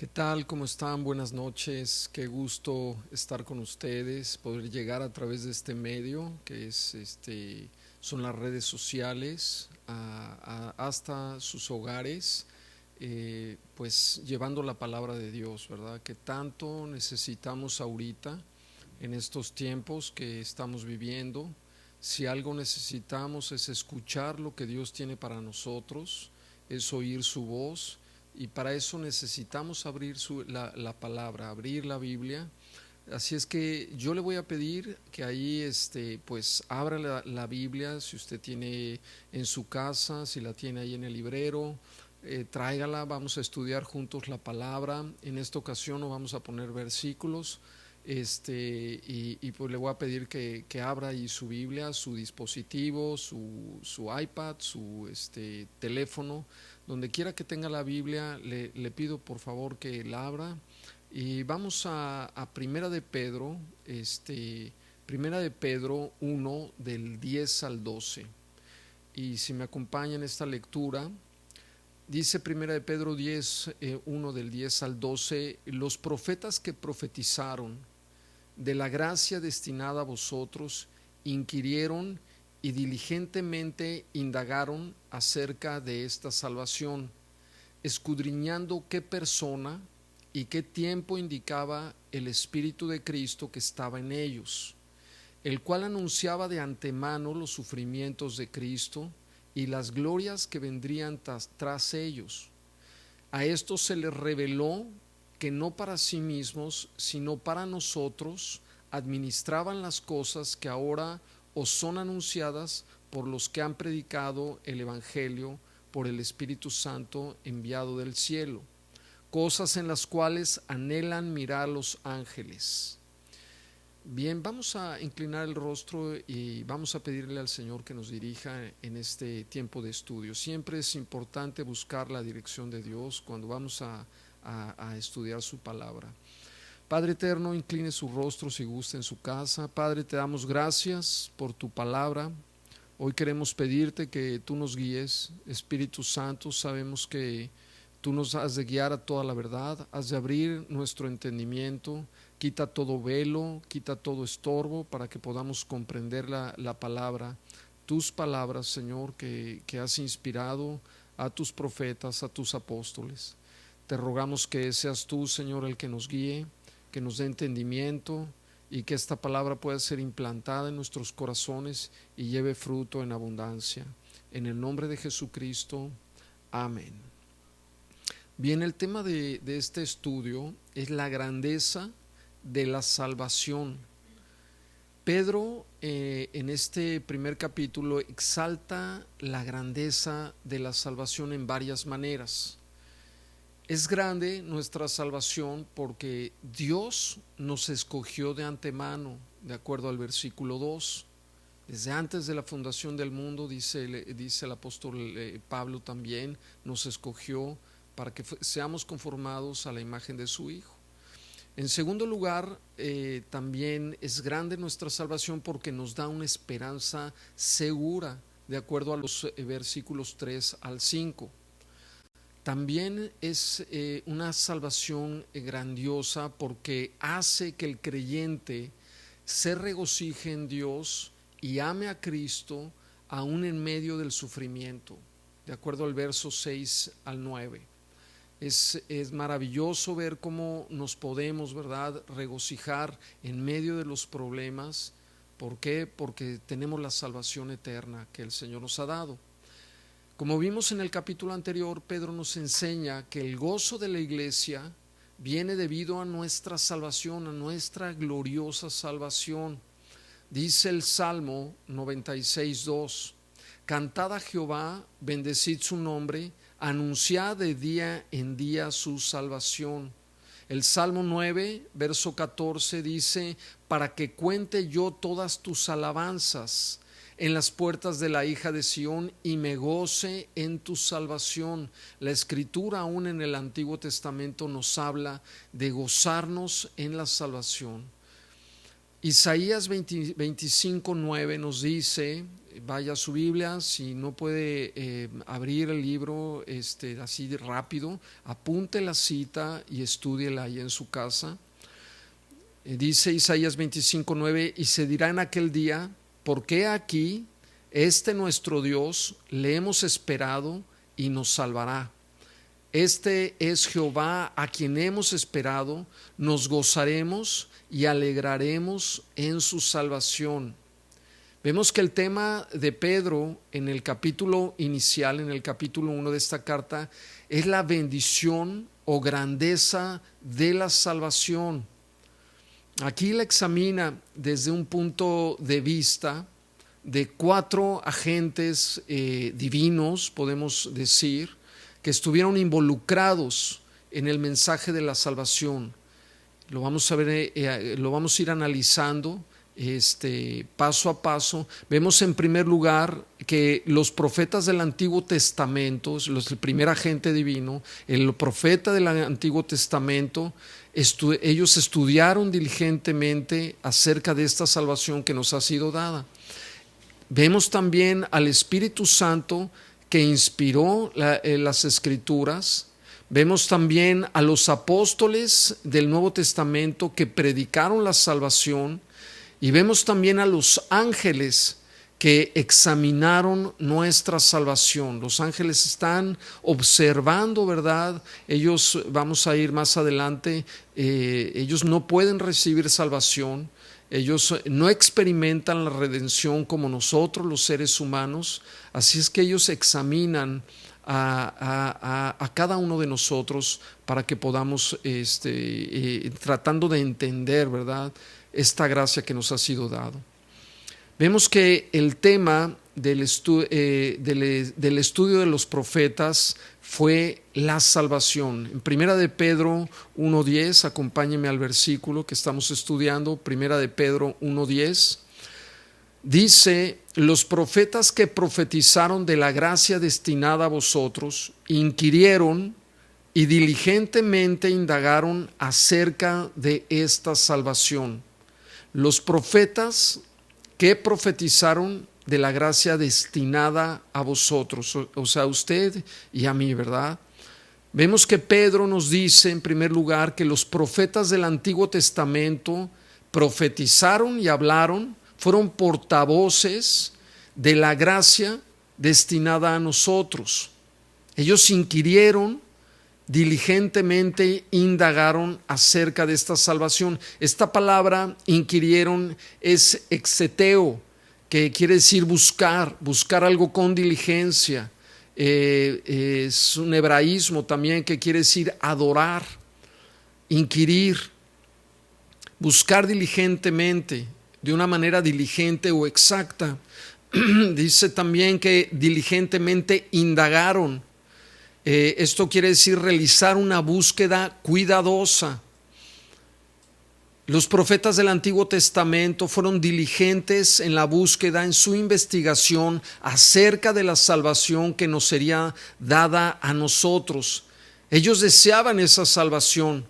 ¿Qué tal? ¿Cómo están? Buenas noches. Qué gusto estar con ustedes, poder llegar a través de este medio que es son las redes sociales hasta sus hogares, pues llevando la palabra de Dios, ¿verdad? Que tanto necesitamos ahorita en estos tiempos que estamos viviendo. Si algo necesitamos es escuchar lo que Dios tiene para nosotros, es oír su voz, y para eso necesitamos abrir la palabra, abrir la Biblia. Así es que yo le voy a pedir que ahí pues abra la Biblia, si usted tiene en su casa, si la tiene ahí en el librero, tráigala, vamos a estudiar juntos la palabra. En esta ocasión no vamos a poner versículos, y pues le voy a pedir que abra ahí su Biblia, su dispositivo, su iPad, su teléfono, donde quiera que tenga la Biblia, le pido por favor que la abra. Y vamos a Primera de Pedro 1 del 10 al 12. Y si me acompaña en esta lectura, dice Primera de Pedro 10, 1 del 10 al 12: los profetas que profetizaron de la gracia destinada a vosotros inquirieron y diligentemente indagaron acerca de esta salvación, escudriñando qué persona y qué tiempo indicaba el Espíritu de Cristo que estaba en ellos, el cual anunciaba de antemano los sufrimientos de Cristo y las glorias que vendrían tras ellos. A esto se les reveló que no para sí mismos, sino para nosotros, administraban las cosas que ahora os son anunciadas por los que han predicado el Evangelio por el Espíritu Santo enviado del cielo, cosas en las cuales anhelan mirar los ángeles. Bien, vamos a inclinar el rostro y vamos a pedirle al Señor que nos dirija en este tiempo de estudio. Siempre es importante buscar la dirección de Dios cuando vamos a estudiar su palabra. Padre eterno, incline su rostro si gusta en su casa. Padre, te damos gracias por tu palabra. Hoy queremos pedirte que tú nos guíes. Espíritu Santo, sabemos que tú nos has de guiar a toda la verdad, has de abrir nuestro entendimiento, quita todo velo, quita todo estorbo para que podamos comprender la palabra, tus palabras, Señor, que has inspirado a tus profetas, a tus apóstoles. Te rogamos que seas tú, Señor, el que nos guíe, que nos dé entendimiento y que esta palabra pueda ser implantada en nuestros corazones y lleve fruto en abundancia. En el nombre de Jesucristo, amén. Bien, el tema de este estudio es la grandeza de la salvación. Pedro, en este primer capítulo, exalta la grandeza de la salvación en varias maneras. Es grande nuestra salvación porque Dios nos escogió de antemano, de acuerdo al versículo 2. Desde antes de la fundación del mundo, dice el apóstol Pablo también, nos escogió para que seamos conformados a la imagen de su Hijo. En segundo lugar, también es grande nuestra salvación porque nos da una esperanza segura, de acuerdo a los versículos 3 al 5. También es una salvación grandiosa porque hace que el creyente se regocije en Dios y ame a Cristo aún en medio del sufrimiento, de acuerdo al verso 6 al 9. Es maravilloso ver cómo nos podemos, ¿verdad?, regocijar en medio de los problemas. ¿Por qué? Porque tenemos la salvación eterna que el Señor nos ha dado. Como vimos en el capítulo anterior, Pedro nos enseña que el gozo de la iglesia viene debido a nuestra salvación, a nuestra gloriosa salvación. Dice el Salmo 96:2: cantad a Jehová, bendecid su nombre, anunciad de día en día su salvación. El Salmo 9, verso 14 dice: para que cuente yo todas tus alabanzas en las puertas de la hija de Sión y me goce en tu salvación. La Escritura aún en el Antiguo Testamento nos habla de gozarnos en la salvación. Isaías 25:9 nos dice, vaya a su Biblia, si no puede abrir el libro así de rápido, apunte la cita y estúdiela ahí en su casa. Dice Isaías 25:9: y se dirá en aquel día, porque aquí nuestro Dios le hemos esperado y nos salvará. Este es Jehová a quien hemos esperado, nos gozaremos y alegraremos en su salvación. Vemos que el tema de Pedro en el capítulo inicial, en el capítulo 1 de esta carta, es la bendición o grandeza de la salvación. Aquí la examina desde un punto de vista de 4 agentes divinos, podemos decir, que estuvieron involucrados en el mensaje de la salvación. Lo vamos a ver, lo vamos a ir analizando paso a paso. Vemos en primer lugar que los profetas del Antiguo Testamento, el primer agente divino, el profeta del Antiguo Testamento, ellos estudiaron diligentemente acerca de esta salvación que nos ha sido dada. Vemos también al Espíritu Santo que inspiró las Escrituras. Vemos también a los apóstoles del Nuevo Testamento que predicaron la salvación, y vemos también a los ángeles que examinaron nuestra salvación. Los ángeles están observando, ¿verdad? Ellos, vamos a ir más adelante, ellos no pueden recibir salvación. Ellos no experimentan la redención como nosotros, los seres humanos. Así es que ellos examinan a cada uno de nosotros para que podamos, tratando de entender, ¿verdad?, esta gracia que nos ha sido dado. Vemos que el tema del estudio de los profetas fue la salvación. En Primera de Pedro 1:10, acompáñenme al versículo que estamos estudiando, Primera de Pedro 1:10, dice: los profetas que profetizaron de la gracia destinada a vosotros, inquirieron y diligentemente indagaron acerca de esta salvación. Los profetas que profetizaron de la gracia destinada a vosotros, o sea, a usted y a mí, ¿verdad? Vemos que Pedro nos dice en primer lugar que los profetas del Antiguo Testamento profetizaron y hablaron, fueron portavoces de la gracia destinada a nosotros. Ellos inquirieron, diligentemente indagaron acerca de esta salvación. Esta palabra inquirieron es exeteo, que quiere decir buscar algo con diligencia. Es un hebraísmo también que quiere decir adorar, inquirir, buscar diligentemente, de una manera diligente o exacta. Dice también que diligentemente indagaron. Esto quiere decir realizar una búsqueda cuidadosa. Los profetas del Antiguo Testamento fueron diligentes en la búsqueda, en su investigación acerca de la salvación que nos sería dada a nosotros. Ellos deseaban esa salvación.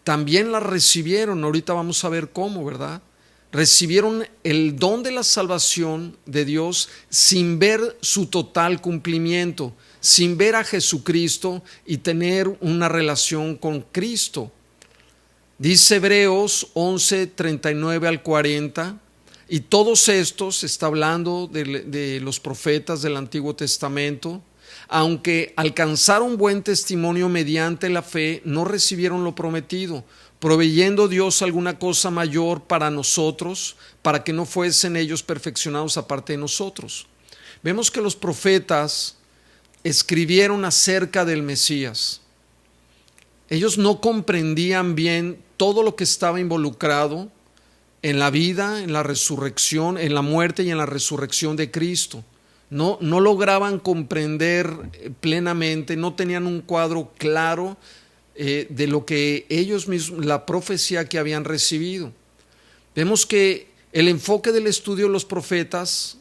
También la recibieron. Ahorita vamos a ver cómo, ¿verdad? Recibieron el don de la salvación de Dios sin ver su total cumplimiento, sin ver a Jesucristo y tener una relación con Cristo. Dice Hebreos 11:39 al 40, y todos estos, está hablando de los profetas del Antiguo Testamento, aunque alcanzaron buen testimonio mediante la fe, no recibieron lo prometido, proveyendo Dios alguna cosa mayor para nosotros, para que no fuesen ellos perfeccionados aparte de nosotros. Vemos que los profetas escribieron acerca del Mesías. Ellos no comprendían bien todo lo que estaba involucrado en la vida, en la resurrección, en la muerte y en la resurrección de Cristo. No lograban comprender plenamente, no tenían un cuadro claro de lo que ellos mismos, la profecía que habían recibido. Vemos que el enfoque del estudio de los profetas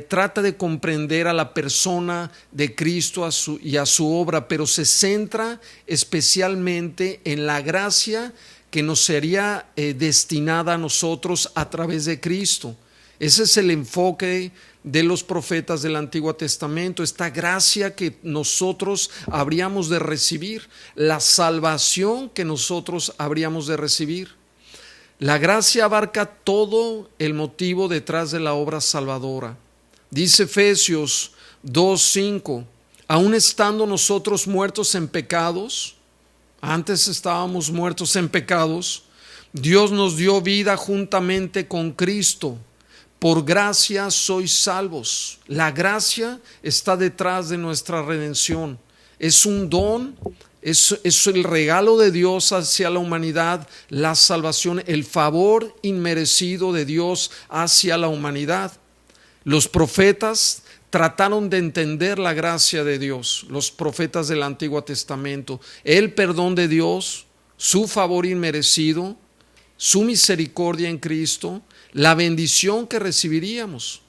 trata de comprender a la persona de Cristo y a su obra, pero se centra especialmente en la gracia que nos sería destinada a nosotros a través de Cristo. Ese es el enfoque de los profetas del Antiguo Testamento, esta gracia que nosotros habríamos de recibir, la salvación que nosotros habríamos de recibir. La gracia abarca todo el motivo detrás de la obra salvadora. Dice Efesios 2:5, aun estando nosotros muertos en pecados, antes estábamos muertos en pecados, Dios nos dio vida juntamente con Cristo. Por gracia sois salvos. La gracia está detrás de nuestra redención. Es un don, es el regalo de Dios hacia la humanidad, la salvación, el favor inmerecido de Dios hacia la humanidad. Los profetas trataron de entender la gracia de Dios, los profetas del Antiguo Testamento, el perdón de Dios, su favor inmerecido, su misericordia en Cristo, la bendición que recibiríamos.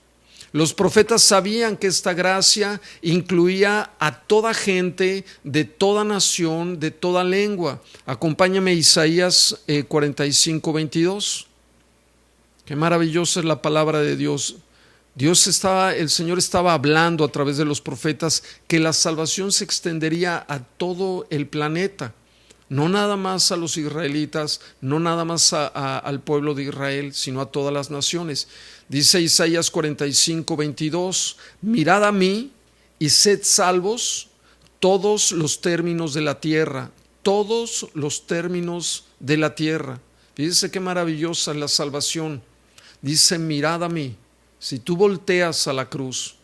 Los profetas sabían que esta gracia incluía a toda gente, de toda nación, de toda lengua. Acompáñame Isaías 45:22. Qué maravillosa es la palabra de Dios. El Señor estaba hablando a través de los profetas que la salvación se extendería a todo el planeta. No nada más a los israelitas, no nada más al pueblo de Israel, sino a todas las naciones. Dice Isaías 45:22, mirad a mí y sed salvos todos los términos de la tierra, todos los términos de la tierra. Fíjense qué maravillosa es la salvación. Dice, mirad a mí. Si tú volteas a la cruz,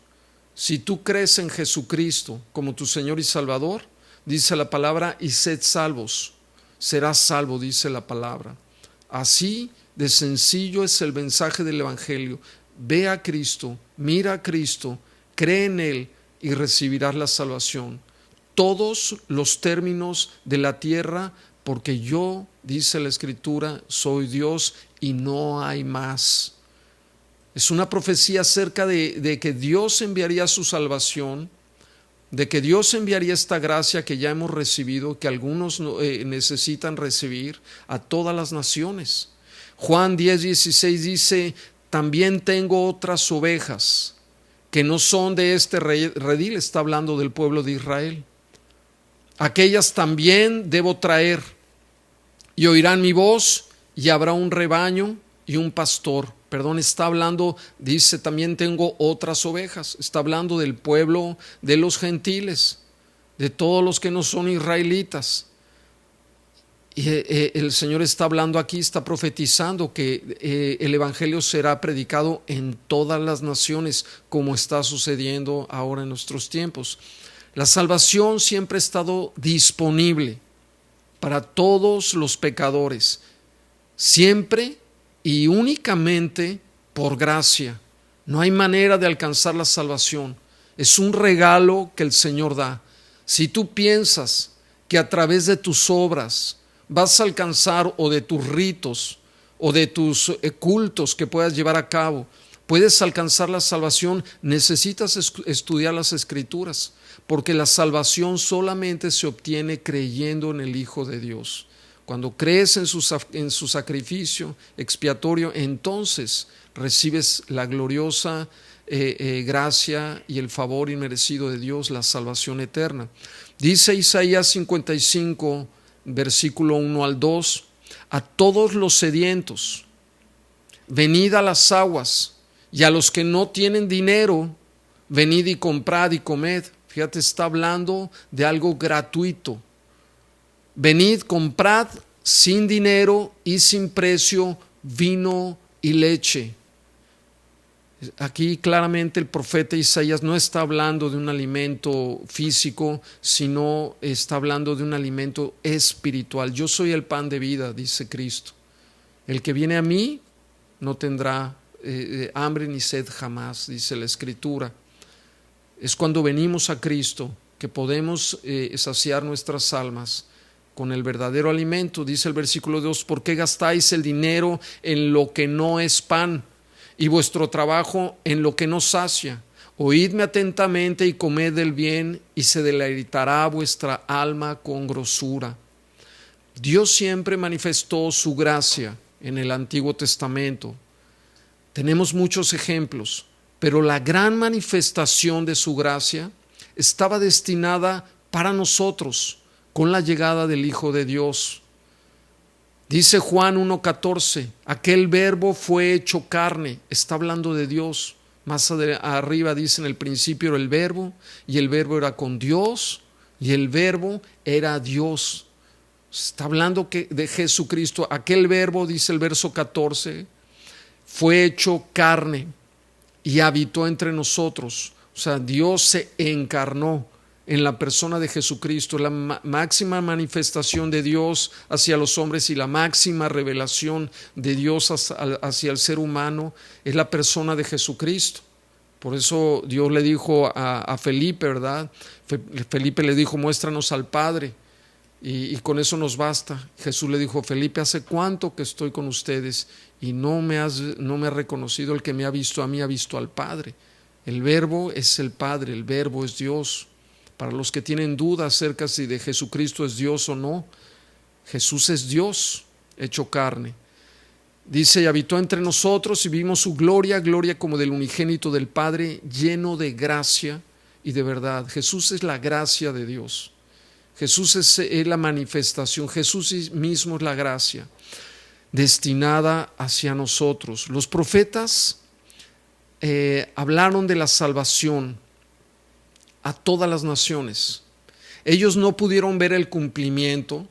si tú crees en Jesucristo como tu Señor y Salvador, dice la palabra, y sed salvos, serás salvo, dice la palabra. Así de sencillo es el mensaje del Evangelio. Ve a Cristo, mira a Cristo, cree en Él y recibirás la salvación. Todos los términos de la tierra, porque yo, dice la Escritura, soy Dios y no hay más. Es una profecía acerca de que Dios enviaría su salvación, de que Dios enviaría esta gracia que ya hemos recibido, que algunos necesitan recibir, a todas las naciones. Juan 10:16 dice, también tengo otras ovejas que no son de este redil, está hablando del pueblo de Israel. Aquellas también debo traer, y oirán mi voz, y habrá un rebaño y un pastor. Está hablando, dice, también tengo otras ovejas. Está hablando del pueblo de los gentiles, de todos los que no son israelitas. Y el Señor está hablando aquí, está profetizando que el Evangelio será predicado en todas las naciones, como está sucediendo ahora en nuestros tiempos. La salvación siempre ha estado disponible para todos los pecadores, siempre y únicamente por gracia. No hay manera de alcanzar la salvación. Es un regalo que el Señor da. Si tú piensas que a través de tus obras vas a alcanzar, o de tus ritos, o de tus cultos que puedas llevar a cabo, puedes alcanzar la salvación, necesitas estudiar las Escrituras, porque la salvación solamente se obtiene creyendo en el Hijo de Dios. Cuando crees en su sacrificio expiatorio, entonces recibes la gloriosa gracia y el favor inmerecido de Dios, la salvación eterna. Dice Isaías 55, versículo 1 al 2, a todos los sedientos, venid a las aguas, y a los que no tienen dinero, venid y comprad y comed. Fíjate, está hablando de algo gratuito. Venid, comprad sin dinero y sin precio vino y leche. Aquí claramente el profeta Isaías no está hablando de un alimento físico, sino está hablando de un alimento espiritual. Yo soy el pan de vida, dice Cristo. El que viene a mí no tendrá hambre ni sed jamás, dice la Escritura. Es cuando venimos a Cristo que podemos saciar nuestras almas con el verdadero alimento. Dice el versículo 2, ¿por qué gastáis el dinero en lo que no es pan, y vuestro trabajo en lo que no sacia? Oídme atentamente y comed del bien, y se deleitará vuestra alma con grosura. Dios siempre manifestó su gracia en el Antiguo Testamento. Tenemos muchos ejemplos, pero la gran manifestación de su gracia estaba destinada para nosotros con la llegada del Hijo de Dios. Dice Juan 1:14, aquel verbo fue hecho carne, está hablando de Dios. Más arriba dice, en el principio era el verbo, y el verbo era con Dios, y el verbo era Dios. Está hablando de Jesucristo. Aquel verbo, dice el verso 14, fue hecho carne y habitó entre nosotros. O sea, Dios se encarnó en la persona de Jesucristo, la máxima manifestación de Dios hacia los hombres y la máxima revelación de Dios hacia el ser humano es la persona de Jesucristo. Por eso Dios le dijo a Felipe, ¿verdad? Felipe le dijo, muéstranos al Padre, y con eso nos basta. Jesús le dijo, Felipe, ¿hace cuánto que estoy con ustedes y no me has reconocido? El que me ha visto a mí ha visto al Padre. El verbo es el Padre, el verbo es Dios. Para los que tienen dudas acerca si de Jesucristo es Dios o no, Jesús es Dios hecho carne. Dice, y habitó entre nosotros y vimos su gloria, gloria como del unigénito del Padre, lleno de gracia y de verdad. Jesús es la gracia de Dios. Jesús es la manifestación. Jesús mismo es la gracia destinada hacia nosotros. Los profetas hablaron de la salvación a todas las naciones. Ellos no pudieron ver el cumplimiento,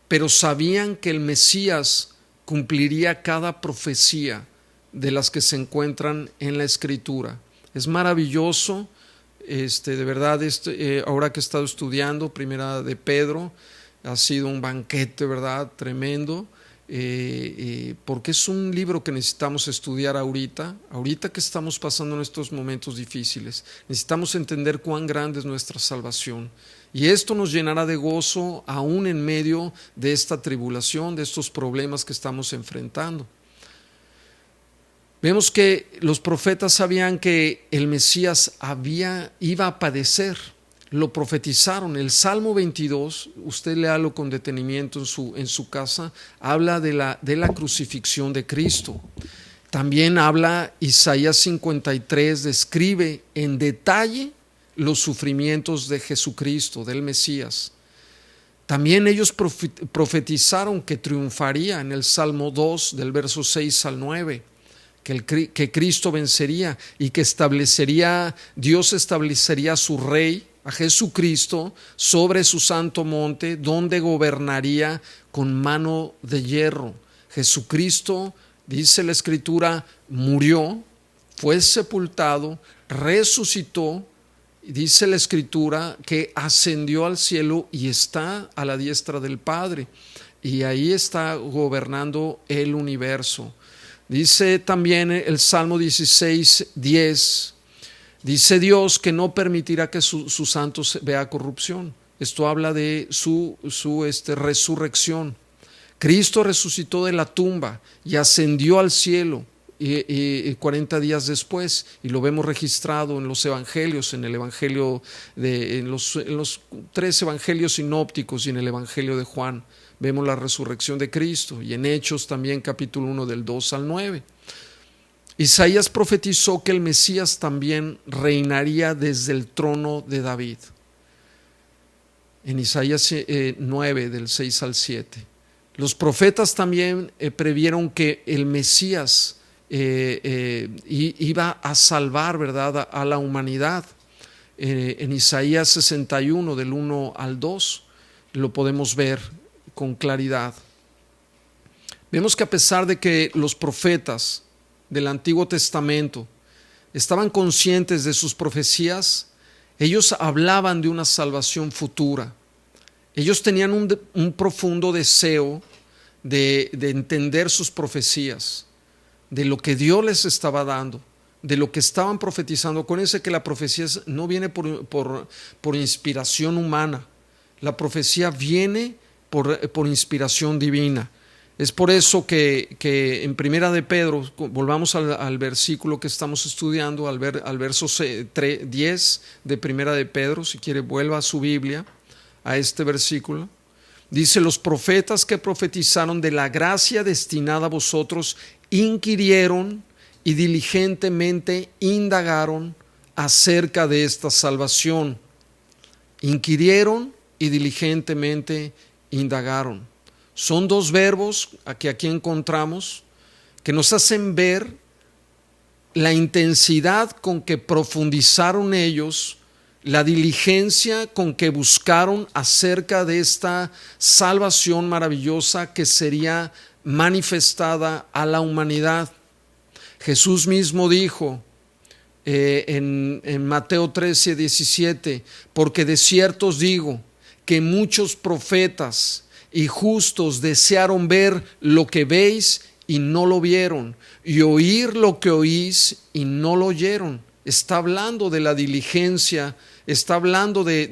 pero sabían que el Mesías cumpliría cada profecía de las que se encuentran en la Escritura. Es maravilloso, de verdad, ahora que he estado estudiando Primera de Pedro, ha sido un banquete, ¿verdad?, tremendo, porque es un libro que necesitamos estudiar ahorita que estamos pasando en estos momentos difíciles. Necesitamos entender cuán grande es nuestra salvación, y esto nos llenará de gozo aún en medio de esta tribulación, de estos problemas que estamos enfrentando. Vemos que los profetas sabían que el Mesías iba a padecer. Lo profetizaron. El Salmo 22, usted léalo con detenimiento en su casa, habla de la crucifixión de Cristo. También habla Isaías 53, describe en detalle los sufrimientos de Jesucristo, del Mesías. También ellos profetizaron que triunfaría en el Salmo 2, del verso 6 al 9, que Cristo vencería y que Dios establecería su rey, a Jesucristo, sobre su santo monte, donde gobernaría con mano de hierro. Jesucristo, dice la Escritura, murió, fue sepultado, resucitó, dice la Escritura que ascendió al cielo y está a la diestra del Padre, y ahí está gobernando el universo. Dice también el Salmo 16, 10, dice Dios que no permitirá que su santo vea corrupción. Esto habla de su resurrección. Cristo resucitó de la tumba y ascendió al cielo y 40 días después, y lo vemos registrado en los evangelios, en los 3 evangelios sinópticos y en el evangelio de Juan. Vemos la resurrección de Cristo, y en Hechos también capítulo 1 del 2 al 9. Isaías profetizó que el Mesías también reinaría desde el trono de David. En Isaías 9 del 6 al 7. Los profetas también previeron que el Mesías iba a salvar, ¿verdad?, a la humanidad. En Isaías 61 del 1 al 2 lo podemos ver con claridad. Vemos que a pesar de que los profetas del Antiguo Testamento estaban conscientes de sus profecías, ellos hablaban de una salvación futura. Ellos tenían un profundo deseo de entender sus profecías, de lo que Dios les estaba dando, de lo que estaban profetizando. Acuérdense que la profecía no viene por inspiración humana, la profecía viene por inspiración divina. Es por eso que en Primera de Pedro, volvamos al versículo que estamos estudiando, al verso 10 de Primera de Pedro, si quiere vuelva a su Biblia, a este versículo. Dice: los profetas que profetizaron de la gracia destinada a vosotros inquirieron y diligentemente indagaron acerca de esta salvación. Inquirieron y diligentemente indagaron. Son dos verbos que aquí encontramos que nos hacen ver la intensidad con que profundizaron ellos, la diligencia con que buscaron acerca de esta salvación maravillosa que sería manifestada a la humanidad. Jesús mismo dijo en Mateo 13, 17, porque de cierto os digo que muchos profetas y justos desearon ver lo que veis y no lo vieron, y oír lo que oís y no lo oyeron. Está hablando de la diligencia, está hablando de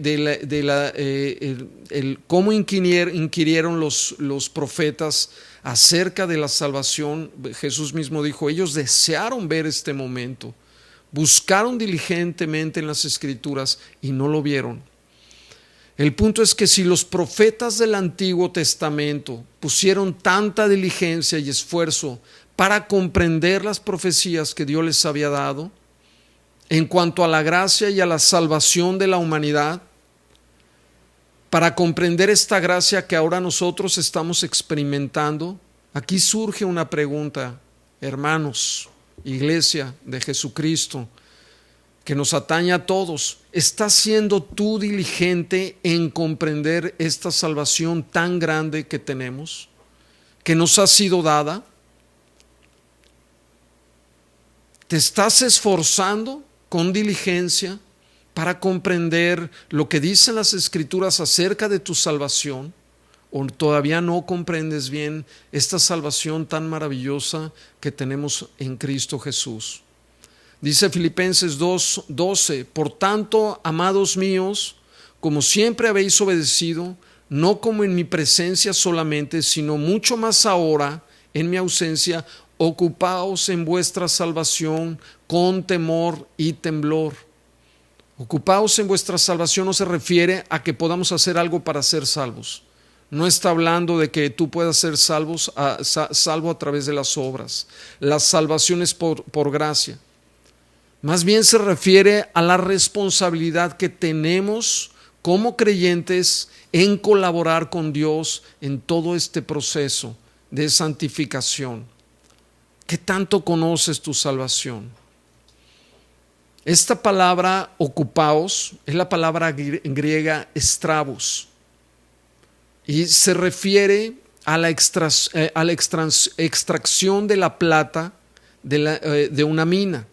cómo inquirieron los profetas acerca de la salvación. Jesús mismo dijo, ellos desearon ver este momento, buscaron diligentemente en las Escrituras y no lo vieron. El punto es que si los profetas del Antiguo Testamento pusieron tanta diligencia y esfuerzo para comprender las profecías que Dios les había dado en cuanto a la gracia y a la salvación de la humanidad, para comprender esta gracia que ahora nosotros estamos experimentando, aquí surge una pregunta, hermanos, iglesia de Jesucristo, que nos atañe a todos. ¿Estás siendo tú diligente en comprender esta salvación tan grande que tenemos, que nos ha sido dada? ¿Te estás esforzando con diligencia para comprender lo que dicen las Escrituras acerca de tu salvación? ¿O todavía no comprendes bien esta salvación tan maravillosa que tenemos en Cristo Jesús? Dice Filipenses 2:12, por tanto, amados míos, como siempre habéis obedecido, no como en mi presencia solamente, sino mucho más ahora en mi ausencia, ocupaos en vuestra salvación con temor y temblor. Ocupaos en vuestra salvación no se refiere a que podamos hacer algo para ser salvos. No está hablando de que tú puedas ser salvo a través de las obras. La salvación es por gracia. Más bien se refiere a la responsabilidad que tenemos como creyentes en colaborar con Dios en todo este proceso de santificación. ¿Qué tanto conoces tu salvación? Esta palabra ocupaos es la palabra griega estrabos y se refiere a la extracción de la plata de una mina.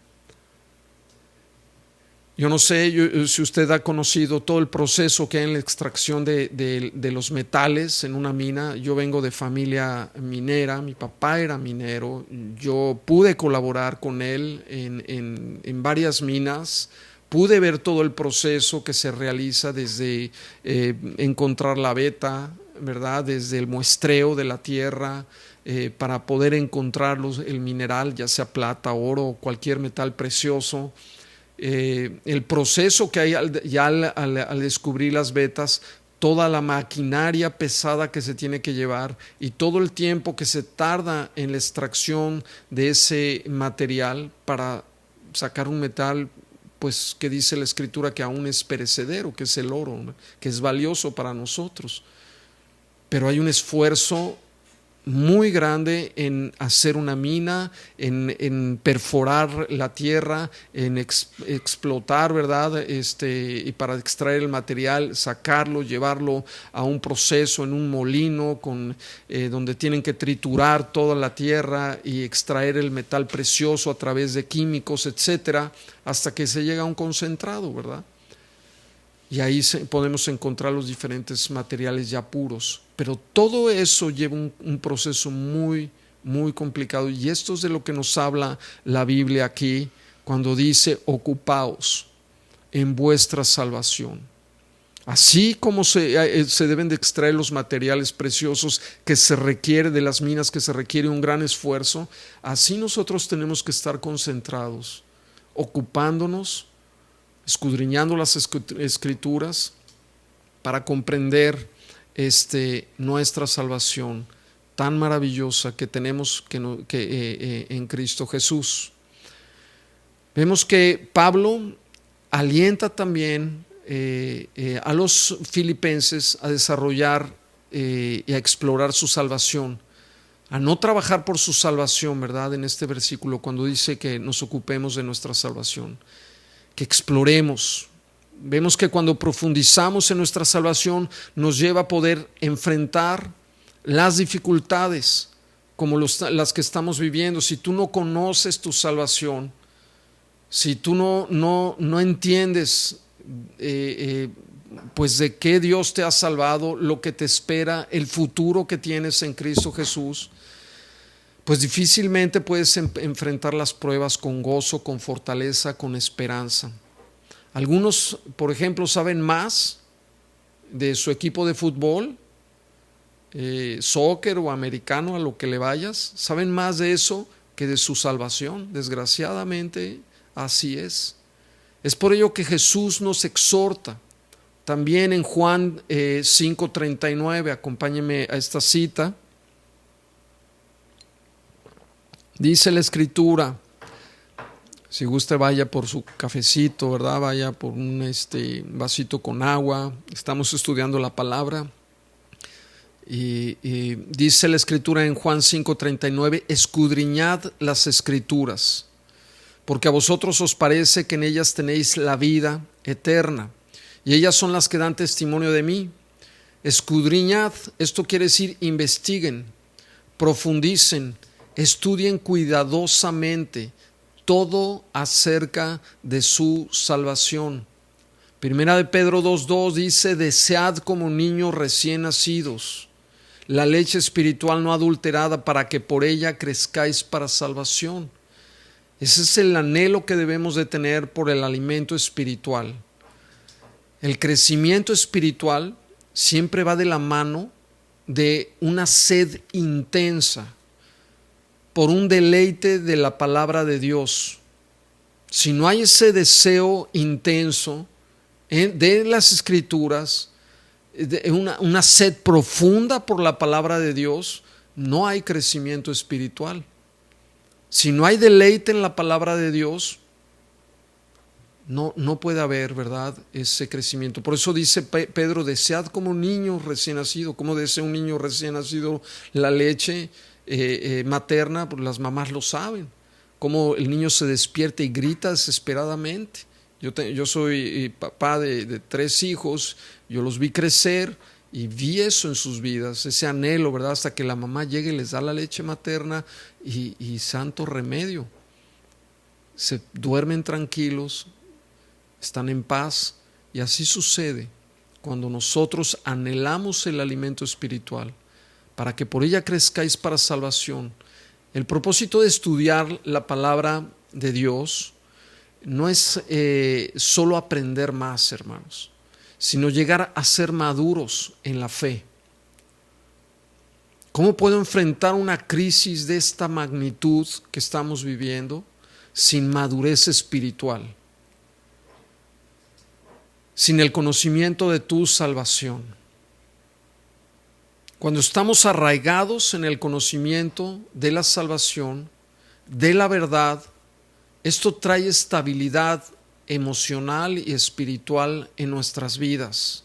Yo no sé si usted ha conocido todo el proceso que hay en la extracción de los metales en una mina. Yo vengo de familia minera, mi papá era minero, yo pude colaborar con él en varias minas, pude ver todo el proceso que se realiza desde encontrar la veta, ¿verdad? Desde el muestreo de la tierra para poder encontrar el mineral, ya sea plata, oro o cualquier metal precioso. El proceso que hay al descubrir las vetas, toda la maquinaria pesada que se tiene que llevar y todo el tiempo que se tarda en la extracción de ese material para sacar un metal, pues que dice la Escritura que aún es perecedero, que es el oro, ¿no? Que es valioso para nosotros. Pero hay un esfuerzo muy grande en hacer una mina, en perforar la tierra, en explotar, ¿verdad? Y para extraer el material, sacarlo, llevarlo a un proceso en un molino donde tienen que triturar toda la tierra y extraer el metal precioso a través de químicos, etcétera, hasta que se llega a un concentrado, ¿verdad? Y ahí podemos encontrar los diferentes materiales ya puros. Pero todo eso lleva un proceso muy, muy complicado. Y esto es de lo que nos habla la Biblia aquí cuando dice: ocupaos en vuestra salvación. Así como se deben de extraer los materiales preciosos que se requiere de las minas, que se requiere un gran esfuerzo, así nosotros tenemos que estar concentrados, ocupándonos, escudriñando las Escrituras para comprender nuestra salvación tan maravillosa que tenemos en Cristo Jesús. Vemos que Pablo alienta también a los filipenses a desarrollar y a explorar su salvación, a no trabajar por su salvación, ¿verdad? En este versículo, cuando dice que nos ocupemos de nuestra salvación, que exploremos. Vemos que cuando profundizamos en nuestra salvación nos lleva a poder enfrentar las dificultades como las que estamos viviendo. Si tú no conoces tu salvación, si tú no entiendes pues de qué Dios te ha salvado, lo que te espera, el futuro que tienes en Cristo Jesús, pues difícilmente puedes enfrentar las pruebas con gozo, con fortaleza, con esperanza. Algunos, por ejemplo, saben más de su equipo de fútbol, soccer o americano, a lo que le vayas, saben más de eso que de su salvación. Desgraciadamente, así es. Es por ello que Jesús nos exhorta. También en Juan 5:39, acompáñenme a esta cita. Dice la Escritura, si gusta vaya por su cafecito, ¿verdad? Vaya por un vasito con agua. Estamos estudiando la palabra. Y dice la Escritura en Juan 5:39, escudriñad las Escrituras, porque a vosotros os parece que en ellas tenéis la vida eterna, y ellas son las que dan testimonio de mí. Escudriñad, esto quiere decir investiguen, profundicen, estudien cuidadosamente todo acerca de su salvación. Primera de Pedro 2:2 dice, desead como niños recién nacidos la leche espiritual no adulterada, para que por ella crezcáis para salvación. Ese es el anhelo que debemos de tener por el alimento espiritual. El crecimiento espiritual siempre va de la mano de una sed intensa por un deleite de la palabra de Dios. Si no hay ese deseo intenso de las Escrituras, una sed profunda por la palabra de Dios, no hay crecimiento espiritual. Si no hay deleite en la palabra de Dios, no puede haber, ¿verdad?, ese crecimiento. Por eso dice Pedro, desead como niños recién nacidos. ¿Cómo desea un niño recién nacido la leche materna? Pues las mamás lo saben. Cómo el niño se despierta y grita desesperadamente. Yo soy papá de 3 hijos, yo los vi crecer y vi eso en sus vidas, ese anhelo, ¿verdad? Hasta que la mamá llegue y les da la leche materna y santo remedio. Se duermen tranquilos, están en paz, y así sucede cuando nosotros anhelamos el alimento espiritual, para que por ella crezcáis para salvación. El propósito de estudiar la palabra de Dios no es solo aprender más, hermanos, sino llegar a ser maduros en la fe. ¿Cómo puedo enfrentar una crisis de esta magnitud que estamos viviendo sin madurez espiritual? Sin el conocimiento de tu salvación. Cuando estamos arraigados en el conocimiento de la salvación, de la verdad, esto trae estabilidad emocional y espiritual en nuestras vidas.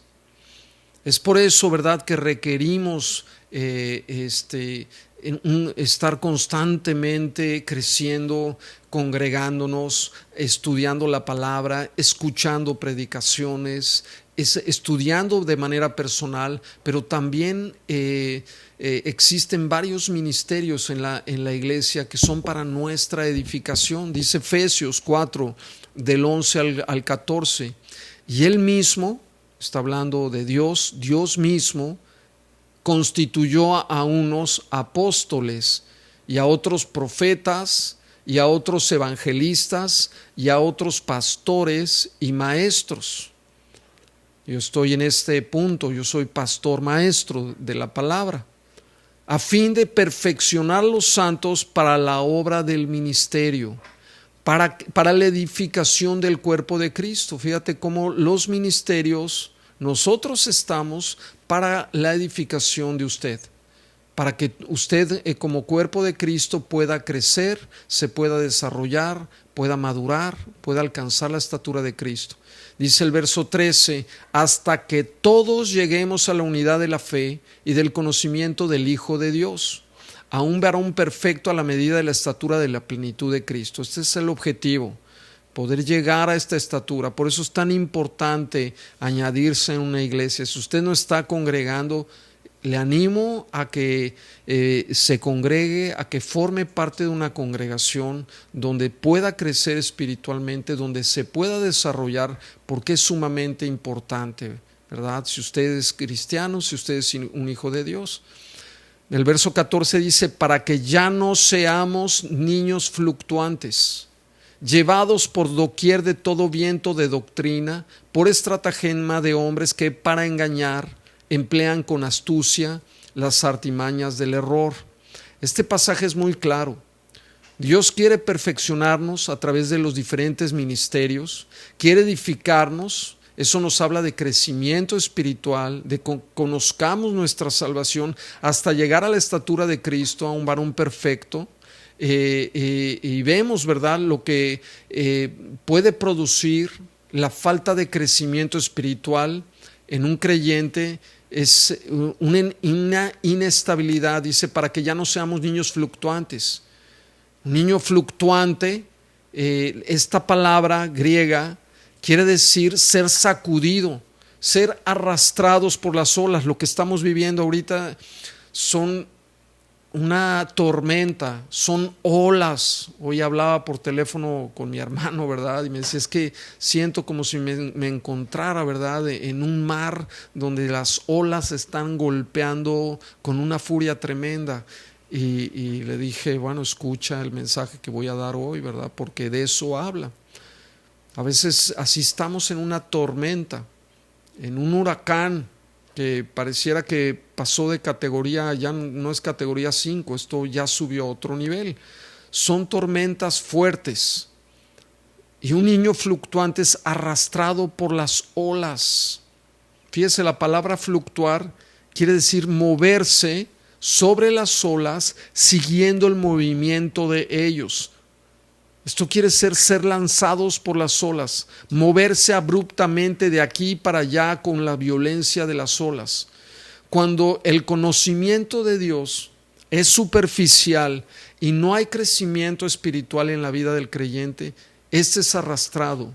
Es por eso, ¿verdad?, que requerimos estar constantemente creciendo, congregándonos, estudiando la palabra, escuchando predicaciones, estudiando de manera personal, pero también existen varios ministerios en la iglesia que son para nuestra edificación. Dice Efesios 4, del 11 al 14, y Él mismo, está hablando de Dios, Dios mismo constituyó a unos apóstoles y a otros profetas y a otros evangelistas y a otros pastores y maestros. Yo estoy en este punto, yo soy pastor maestro de la palabra, a fin de perfeccionar los santos para la obra del ministerio, para la edificación del cuerpo de Cristo. Fíjate cómo los ministerios, nosotros estamos para la edificación de usted, para que usted como cuerpo de Cristo pueda crecer, se pueda desarrollar, pueda madurar, pueda alcanzar la estatura de Cristo. Dice el verso 13, hasta que todos lleguemos a la unidad de la fe y del conocimiento del Hijo de Dios, a un varón perfecto a la medida de la estatura de la plenitud de Cristo. Este es el objetivo, poder llegar a esta estatura. Por eso es tan importante añadirse en una iglesia. Si usted no está congregando, le animo a que se congregue, a que forme parte de una congregación donde pueda crecer espiritualmente, donde se pueda desarrollar, porque es sumamente importante, ¿verdad? Si usted es cristiano, si usted es un hijo de Dios. El verso 14 dice, para que ya no seamos niños fluctuantes, llevados por doquier de todo viento de doctrina, por estratagema de hombres que para engañar emplean con astucia las artimañas del error. Este pasaje es muy claro. Dios quiere perfeccionarnos a través de los diferentes ministerios, quiere edificarnos. Eso nos habla de crecimiento espiritual, de que conozcamos nuestra salvación hasta llegar a la estatura de Cristo, a un varón perfecto. Y vemos, ¿verdad?, lo que puede producir la falta de crecimiento espiritual en un creyente. Es una inestabilidad, dice, para que ya no seamos niños fluctuantes. Un niño fluctuante, esta palabra griega quiere decir ser sacudido, ser arrastrados por las olas. Lo que estamos viviendo ahorita son una tormenta, son olas. Hoy hablaba por teléfono con mi hermano, ¿verdad? Y me decía, es que siento como si me encontrara, ¿verdad?, en un mar donde las olas están golpeando con una furia tremenda. Y le dije, bueno, escucha el mensaje que voy a dar hoy, ¿verdad?, porque de eso habla. A veces así estamos en una tormenta, en un huracán, que pareciera que pasó de categoría, ya no es categoría 5, esto ya subió a otro nivel. Son tormentas fuertes y un niño fluctuante es arrastrado por las olas. Fíjese, la palabra fluctuar quiere decir moverse sobre las olas siguiendo el movimiento de ellos. Esto quiere decir ser lanzados por las olas, moverse abruptamente de aquí para allá con la violencia de las olas. Cuando el conocimiento de Dios es superficial y no hay crecimiento espiritual en la vida del creyente, este es arrastrado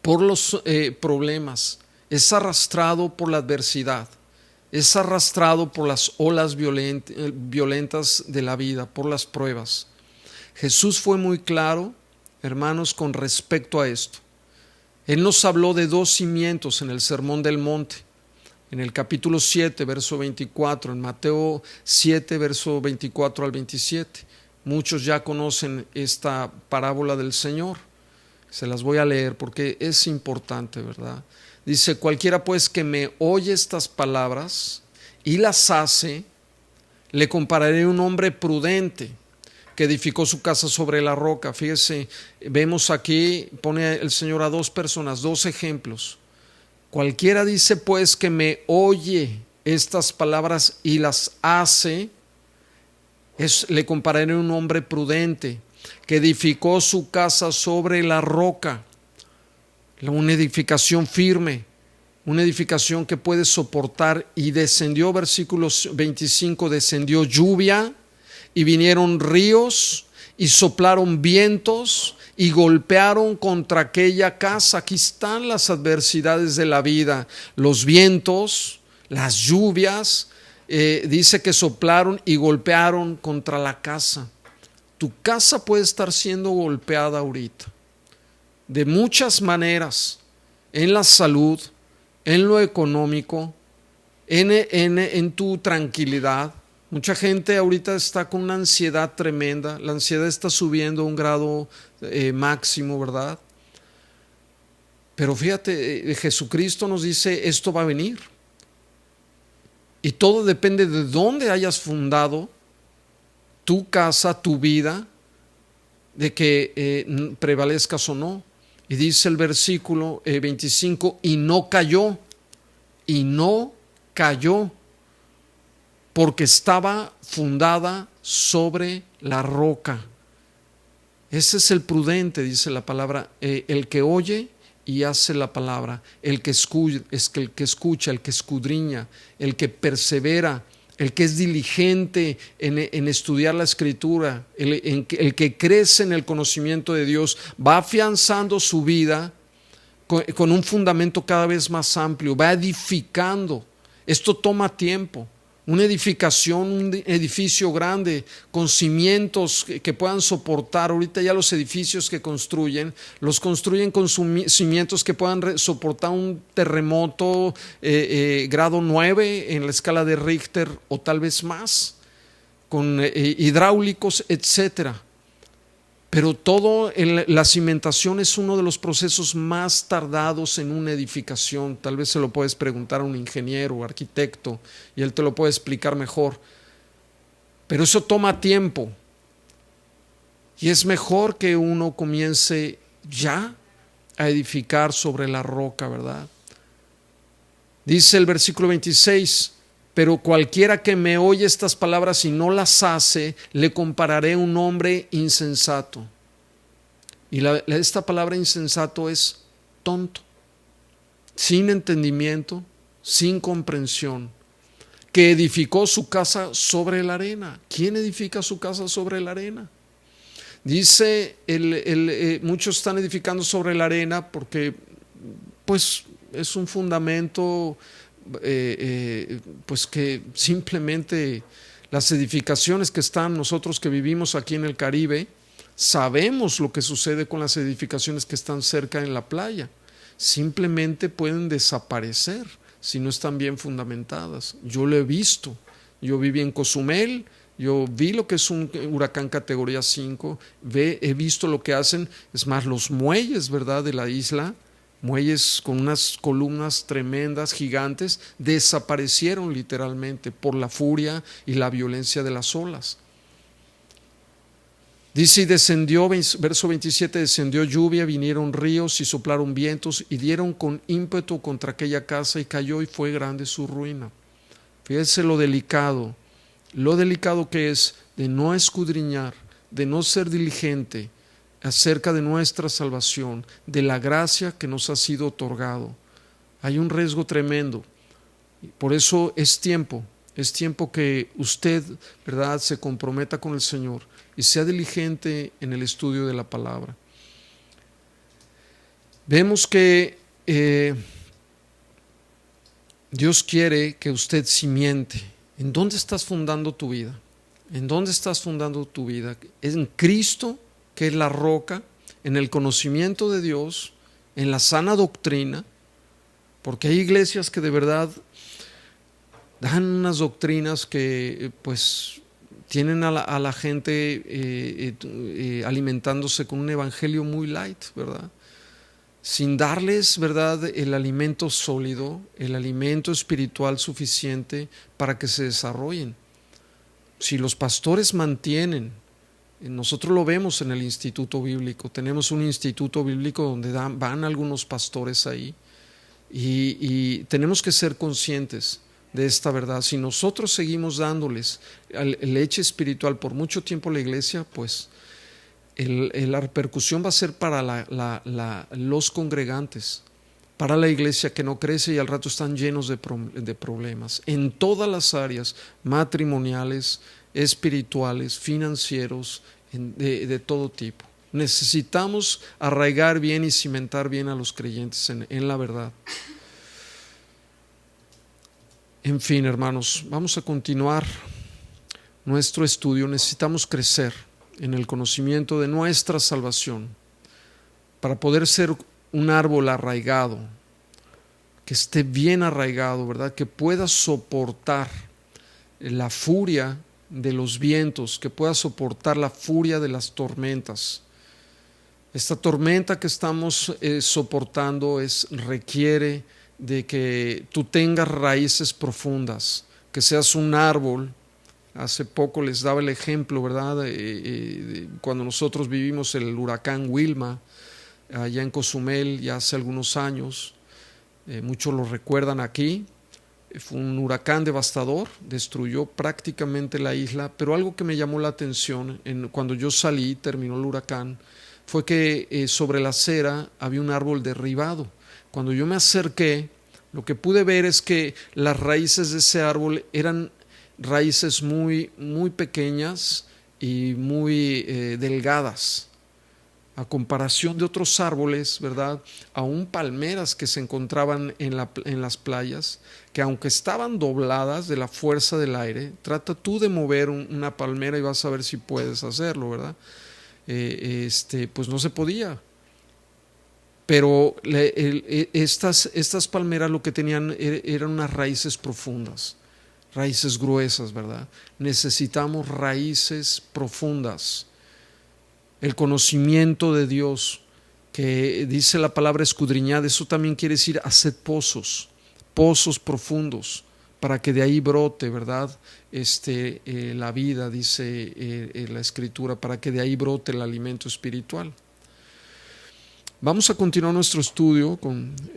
por los problemas, es arrastrado por la adversidad, es arrastrado por las olas violentas de la vida, por las pruebas. Jesús fue muy claro, hermanos, con respecto a esto. Él nos habló de dos cimientos en el Sermón del Monte, en el capítulo 7, verso 24, en Mateo 7, verso 24 al 27. Muchos ya conocen esta parábola del Señor. Se las voy a leer porque es importante, ¿verdad? Dice, cualquiera pues que me oye estas palabras y las hace, le compararé a un hombre prudente que edificó su casa sobre la roca. Fíjese, vemos aquí, pone el Señor a dos personas, dos ejemplos. Cualquiera dice pues que me oye estas palabras y las hace, le compararé a un hombre prudente que edificó su casa sobre la roca. Una edificación firme, una edificación que puede soportar, y descendió, versículo 25, descendió lluvia y vinieron ríos y soplaron vientos y golpearon contra aquella casa. Aquí están las adversidades de la vida, los vientos, las lluvias, dice que soplaron y golpearon contra la casa. Tu casa puede estar siendo golpeada ahorita de muchas maneras, en la salud, en lo económico, en tu tranquilidad. Mucha gente ahorita está con una ansiedad tremenda, la ansiedad está subiendo a un grado máximo, ¿verdad? Pero fíjate, Jesucristo nos dice, esto va a venir. Y todo depende de dónde hayas fundado tu casa, tu vida, de que prevalezcas o no. Y dice el versículo 25, y no cayó, porque estaba fundada sobre la roca. Ese es el prudente, dice la palabra, el que oye y hace la palabra, el que escucha, el que escudriña, el que persevera, el que es diligente en estudiar la Escritura, el que crece en el conocimiento de Dios, va afianzando su vida con un fundamento cada vez más amplio, va edificando. Esto toma tiempo. Una edificación, un edificio grande con cimientos que puedan soportar. Ahorita ya los edificios que los construyen con cimientos que puedan soportar un terremoto grado 9 en la escala de Richter o tal vez más, con hidráulicos, etcétera. Pero la cimentación es uno de los procesos más tardados en una edificación. Tal vez se lo puedes preguntar a un ingeniero o arquitecto y él te lo puede explicar mejor. Pero eso toma tiempo. Y es mejor que uno comience ya a edificar sobre la roca, ¿verdad? Dice el versículo 26, pero cualquiera que me oye estas palabras y no las hace, le compararé a un hombre insensato. Y esta palabra insensato es tonto, sin entendimiento, sin comprensión, que edificó su casa sobre la arena. ¿Quién edifica su casa sobre la arena? Dice, muchos están edificando sobre la arena porque pues es un fundamento pues que simplemente las edificaciones que están, nosotros que vivimos aquí en el Caribe, sabemos lo que sucede con las edificaciones que están cerca en la playa. Simplemente pueden desaparecer si no están bien fundamentadas. Yo lo he visto. Yo viví en Cozumel, yo vi lo que es un huracán categoría 5, he visto lo que hacen, es más, los muelles, ¿verdad?, de la isla, muelles con unas columnas tremendas, gigantes, desaparecieron literalmente por la furia y la violencia de las olas. Dice, y descendió, verso 27, descendió lluvia, vinieron ríos y soplaron vientos y dieron con ímpetu contra aquella casa y cayó y fue grande su ruina. Fíjense lo delicado que es de no escudriñar, de no ser diligente acerca de nuestra salvación, de la gracia que nos ha sido otorgado. Hay un riesgo tremendo. Por eso es tiempo que usted, ¿verdad?, se comprometa con el Señor y sea diligente en el estudio de la palabra. Vemos que Dios quiere que usted cimiente. ¿En dónde estás fundando tu vida? ¿En dónde estás fundando tu vida? ¿En Cristo, que es la roca, en el conocimiento de Dios, en la sana doctrina? Porque hay iglesias que de verdad dan unas doctrinas que pues tienen a la gente alimentándose con un evangelio muy light, ¿verdad?, sin darles, ¿verdad?, el alimento sólido, el alimento espiritual suficiente para que se desarrollen. Si los pastores mantienen, nosotros lo vemos en el instituto bíblico, tenemos un instituto bíblico donde van algunos pastores ahí y tenemos que ser conscientes de esta verdad. Si nosotros seguimos dándoles leche espiritual por mucho tiempo a la iglesia, pues la repercusión va a ser para los congregantes, para la iglesia que no crece y al rato están llenos de problemas en todas las áreas matrimoniales, espirituales, financieros, de todo tipo. Necesitamos arraigar bien y cimentar bien a los creyentes en la verdad. En fin, hermanos, vamos a continuar nuestro estudio. Necesitamos crecer en el conocimiento de nuestra salvación para poder ser un árbol arraigado, que esté bien arraigado, ¿verdad?, que pueda soportar la furia de los vientos, que pueda soportar la furia de las tormentas. Esta tormenta que estamos soportando requiere de que tú tengas raíces profundas, que seas un árbol. Hace poco les daba el ejemplo, ¿verdad?, cuando nosotros vivimos el huracán Wilma allá en Cozumel ya hace algunos años, muchos lo recuerdan aquí. Fue un huracán devastador, destruyó prácticamente la isla, pero algo que me llamó la atención cuando yo salí, terminó el huracán, fue que sobre la acera había un árbol derribado. Cuando yo me acerqué, lo que pude ver es que las raíces de ese árbol eran raíces muy, muy pequeñas y muy delgadas, a comparación de otros árboles, ¿verdad? Aún palmeras que se encontraban en las playas, que aunque estaban dobladas de la fuerza del aire, trata tú de mover una palmera y vas a ver si puedes hacerlo, ¿verdad? Pues no se podía. Pero estas palmeras lo que tenían eran unas raíces profundas, raíces gruesas, ¿verdad? Necesitamos raíces profundas. El conocimiento de Dios, que dice la palabra escudriñad, eso también quiere decir haced pozos profundos, para que de ahí brote, ¿verdad? La vida, dice la Escritura, para que de ahí brote el alimento espiritual. Vamos a continuar nuestro estudio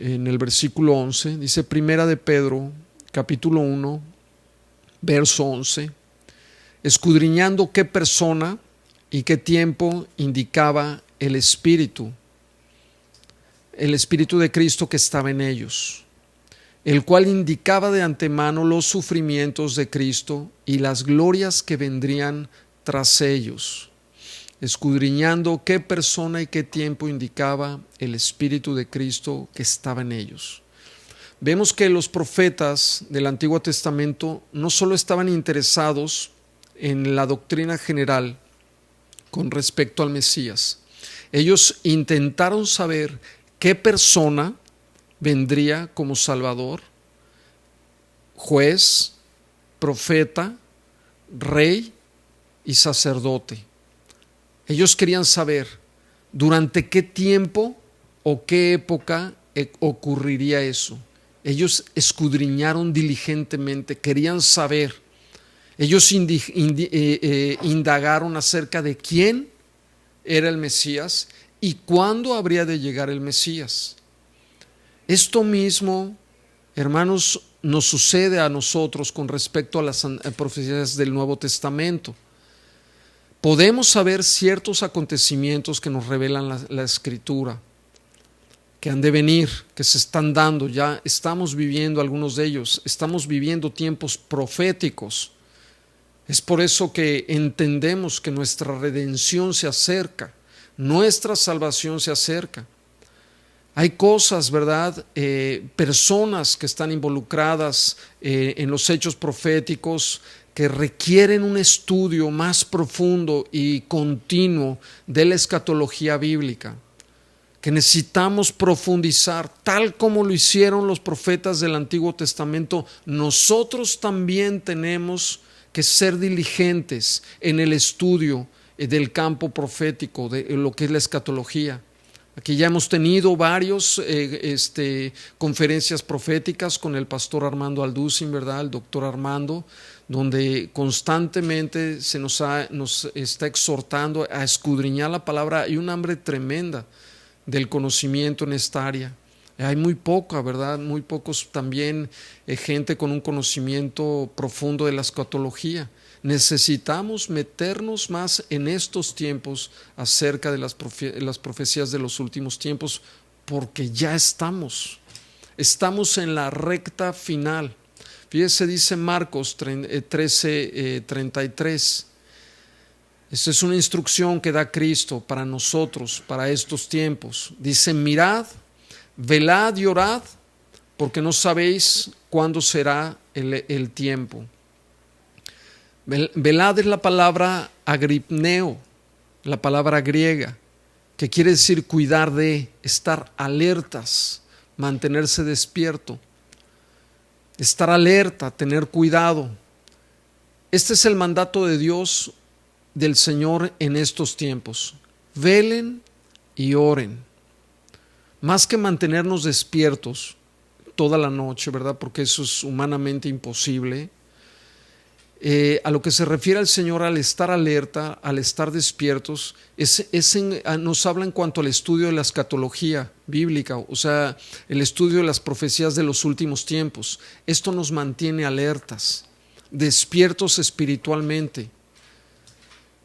en el versículo 11, dice Primera de Pedro, capítulo 1, verso 11, escudriñando qué persona y qué tiempo indicaba el Espíritu de Cristo que estaba en ellos, el cual indicaba de antemano los sufrimientos de Cristo y las glorias que vendrían tras ellos, escudriñando qué persona y qué tiempo indicaba el Espíritu de Cristo que estaba en ellos. Vemos que los profetas del Antiguo Testamento no solo estaban interesados en la doctrina general con respecto al Mesías, ellos intentaron saber qué persona vendría como Salvador, juez, profeta, rey y sacerdote. Ellos querían saber durante qué tiempo o qué época ocurriría eso. Ellos escudriñaron diligentemente, querían saber. Ellos indagaron acerca de quién era el Mesías y cuándo habría de llegar el Mesías. Esto mismo, hermanos, nos sucede a nosotros con respecto a las profecías del Nuevo Testamento. Podemos saber ciertos acontecimientos que nos revelan la Escritura, que han de venir, que se están dando, ya estamos viviendo algunos de ellos, estamos viviendo tiempos proféticos. Es por eso que entendemos que nuestra redención se acerca, nuestra salvación se acerca. Hay cosas, ¿verdad? Personas que están involucradas en los hechos proféticos que requieren un estudio más profundo y continuo de la escatología bíblica, que necesitamos profundizar, tal como lo hicieron los profetas del Antiguo Testamento. Nosotros también tenemos que ser diligentes en el estudio del campo profético, de lo que es la escatología. Aquí ya hemos tenido varios conferencias proféticas con el pastor Armando Alducin, ¿verdad? El doctor Armando, donde constantemente nos está exhortando a escudriñar la palabra. Hay un hambre tremenda del conocimiento en esta área. Hay muy poca, ¿verdad? Muy pocos también gente con un conocimiento profundo de la escatología. Necesitamos meternos más en estos tiempos acerca de las profecías de los últimos tiempos, porque ya estamos en la recta final. Fíjese, dice Marcos 13:33. Esta es una instrucción que da Cristo para nosotros, para estos tiempos. Dice: mirad, velad y orad, porque no sabéis cuándo será el tiempo. Velad es la palabra agripneo, la palabra griega, que quiere decir cuidar de, estar alertas, mantenerse despierto, estar alerta, tener cuidado. Este es el mandato de Dios, del Señor en estos tiempos. Velen y oren. Más que mantenernos despiertos toda la noche, ¿verdad? Porque eso es humanamente imposible. A lo que se refiere al Señor al estar alerta, al estar despiertos, nos habla en cuanto al estudio de la escatología bíblica, o sea, el estudio de las profecías de los últimos tiempos. Esto nos mantiene alertas, despiertos espiritualmente.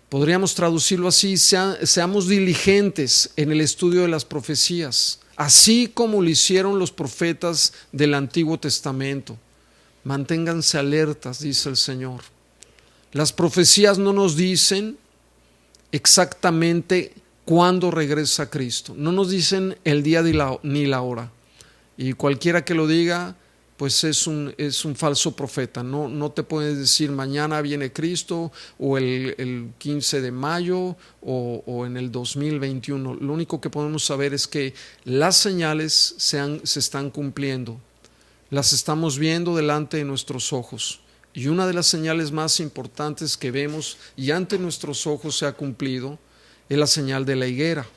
Podríamos traducirlo así: seamos diligentes en el estudio de las profecías, así como lo hicieron los profetas del Antiguo Testamento. Manténganse alertas, dice el Señor. Las profecías no nos dicen exactamente cuándo regresa Cristo. No nos dicen el día ni la hora. Y cualquiera que lo diga, pues es un falso profeta. No te puedes decir mañana viene Cristo, o el 15 de mayo, o en el 2021. Lo único que podemos saber es que las señales se están cumpliendo. Las estamos viendo delante de nuestros ojos. Y una de las señales más importantes que vemos y ante nuestros ojos se ha cumplido es la señal de la higuera.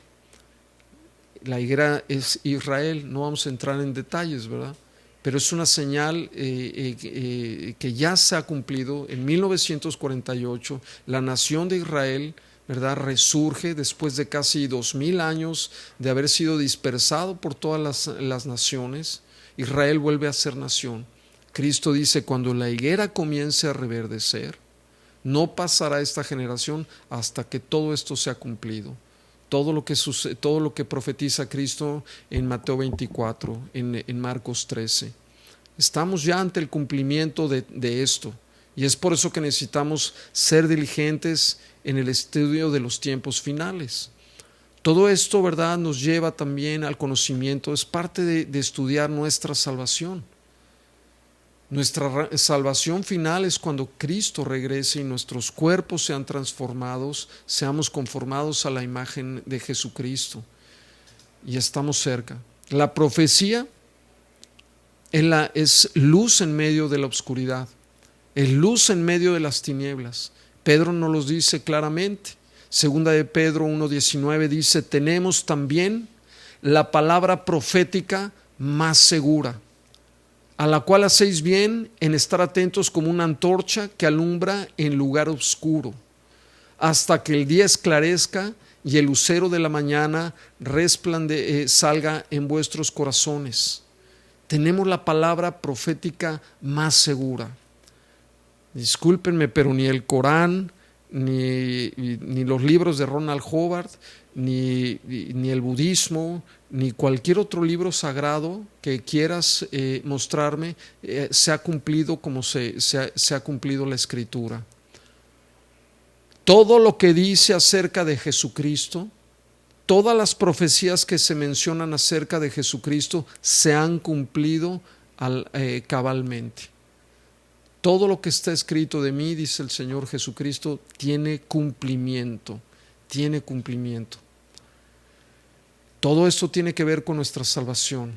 La higuera es Israel. No vamos a entrar en detalles, ¿verdad? Pero es una señal que ya se ha cumplido. En 1948 la nación de Israel, ¿verdad?, resurge después de casi 2000 años de haber sido dispersado por todas las naciones. Israel vuelve a ser nación. Cristo dice: cuando la higuera comience a reverdecer, no pasará esta generación hasta que todo esto sea cumplido. Todo lo que profetiza Cristo en Mateo 24, en Marcos 13. Estamos ya ante el cumplimiento de esto, y es por eso que necesitamos ser diligentes en el estudio de los tiempos finales. Todo esto, ¿verdad?, nos lleva también al conocimiento, es parte de estudiar nuestra salvación. Nuestra salvación final es cuando Cristo regrese y nuestros cuerpos sean transformados, seamos conformados a la imagen de Jesucristo. Y estamos cerca. La profecía es luz en medio de la oscuridad, es luz en medio de las tinieblas. Pedro nos lo dice claramente. Segunda de Pedro 1:19 dice: tenemos también la palabra profética más segura, a la cual hacéis bien en estar atentos como una antorcha que alumbra en lugar oscuro, hasta que el día esclarezca y el lucero de la mañana salga en vuestros corazones. Tenemos la palabra profética más segura. Discúlpenme, pero ni el Corán, ni los libros de Ronald Howard, ni el budismo, ni cualquier otro libro sagrado que quieras mostrarme se ha cumplido como se ha cumplido la Escritura. Todo lo que dice acerca de Jesucristo, todas las profecías que se mencionan acerca de Jesucristo se han cumplido cabalmente. Todo lo que está escrito de mí, dice el Señor Jesucristo, tiene cumplimiento, tiene cumplimiento. Todo esto tiene que ver con nuestra salvación.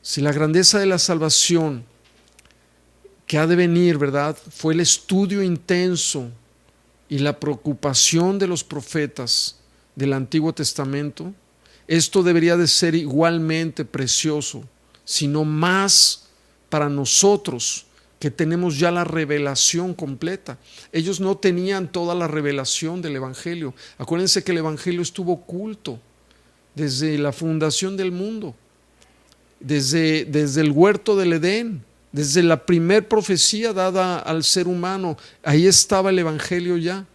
Si la grandeza de la salvación que ha de venir, ¿verdad?, fue el estudio intenso y la preocupación de los profetas del Antiguo Testamento, esto debería de ser igualmente precioso, sino más para nosotros, que tenemos ya la revelación completa. Ellos no tenían toda la revelación del Evangelio. Acuérdense que el Evangelio estuvo oculto desde la fundación del mundo, desde el huerto del Edén, desde la primer profecía dada al ser humano. Ahí estaba el Evangelio ya.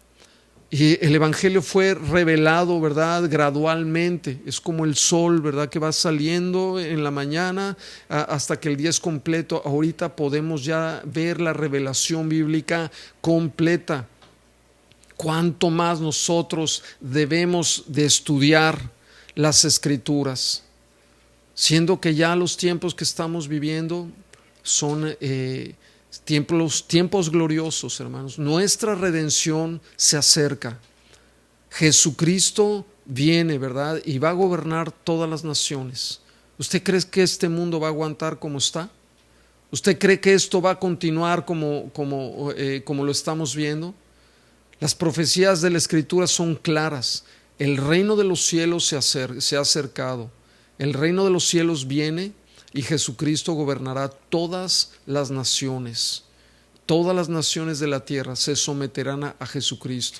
Y el Evangelio fue revelado, ¿verdad?, gradualmente. Es como el sol, ¿verdad?, que va saliendo en la mañana hasta que el día es completo. Ahorita podemos ya ver la revelación bíblica completa. ¿Cuánto más nosotros debemos de estudiar las Escrituras? Siendo que ya los tiempos que estamos viviendo son tiempos gloriosos, hermanos. Nuestra redención se acerca. Jesucristo viene, ¿verdad?, y va a gobernar todas las naciones. ¿Usted cree que este mundo va a aguantar como está? ¿Usted cree que esto va a continuar como lo estamos viendo? Las profecías de la Escritura son claras. El reino de los cielos se ha acercado. El reino de los cielos viene y Jesucristo gobernará todas las naciones. todas las naciones de la tierra se someterán a Jesucristo.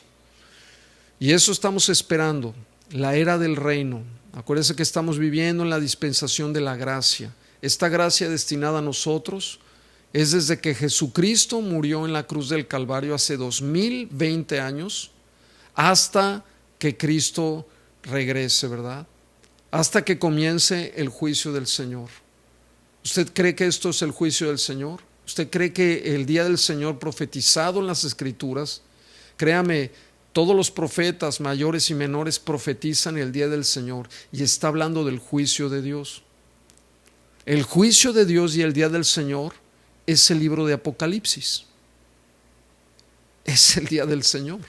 Y eso estamos esperando, la era del reino. Acuérdense que estamos viviendo en la dispensación de la gracia. Esta gracia destinada a nosotros es desde que Jesucristo murió en la cruz del Calvario hace 2020 años hasta que Cristo regrese, ¿verdad? Hasta que comience el juicio del Señor. ¿Usted cree que esto es el juicio del Señor? ¿Usted cree que el día del Señor profetizado en las Escrituras? Créame, todos los profetas mayores y menores profetizan el día del Señor y está hablando del juicio de Dios. El juicio de Dios y el día del Señor es el libro de Apocalipsis. Es el día del Señor.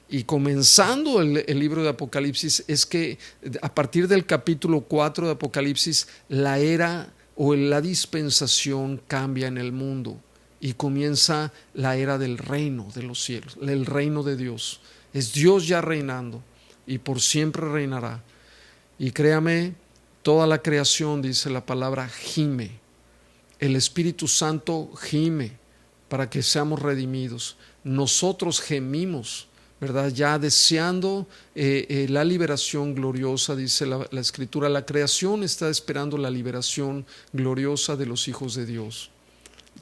Y comenzando el libro de Apocalipsis es que a partir del capítulo 4 de Apocalipsis la era o la dispensación cambia en el mundo y comienza la era del reino de los cielos, el reino de Dios. Es Dios ya reinando y por siempre reinará. Y créame, toda la creación, dice la palabra, gime. El Espíritu Santo gime para que seamos redimidos. Nosotros gemimos, ¿verdad? Ya deseando la liberación gloriosa, dice la Escritura. La creación está esperando la liberación gloriosa de los hijos de Dios.